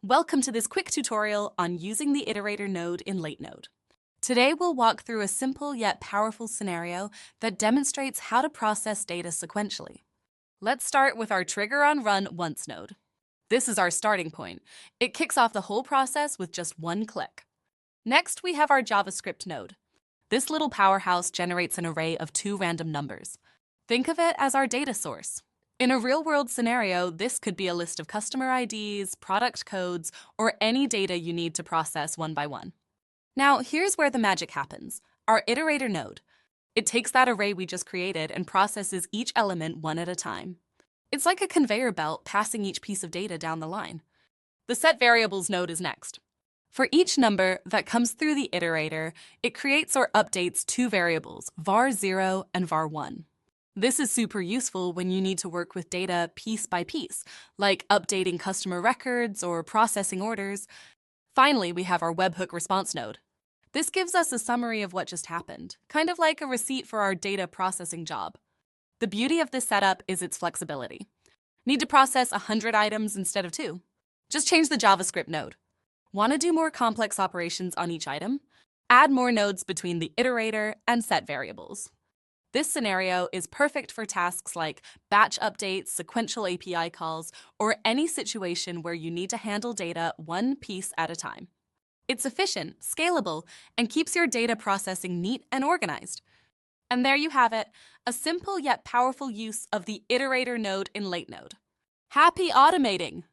Welcome to this quick tutorial on using the Iterator node in Latenode. Today we'll walk through a simple yet powerful scenario that demonstrates how to process data sequentially. Let's start with our trigger on run once node. This is our starting point. It kicks off the whole process with just one click. Next, we have our JavaScript node. This little powerhouse generates an array of two random numbers. Think of it as our data source. In a real-world scenario, this could be a list of customer IDs, product codes, or any data you need to process one by one. Now, here's where the magic happens. Our Iterator node. It takes that array we just created and processes each element one at a time. It's like a conveyor belt passing each piece of data down the line. The setVariables node is next. For each number that comes through the iterator, it creates or updates two variables, var0 and var1. This is super useful when you need to work with data piece by piece, like updating customer records or processing orders. Finally, we have our Webhook Response node. This gives us a summary of what just happened, kind of like a receipt for our data processing job. The beauty of this setup is its flexibility. Need to process 100 items instead of 2? Just change the JavaScript node. Want to do more complex operations on each item? Add more nodes between the iterator and setVariables. This scenario is perfect for tasks like batch updates, sequential API calls, or any situation where you need to handle data one piece at a time. It's efficient, scalable, and keeps your data processing neat and organized. And there you have it, a simple yet powerful use of the Iterator node in Latenode. Happy automating!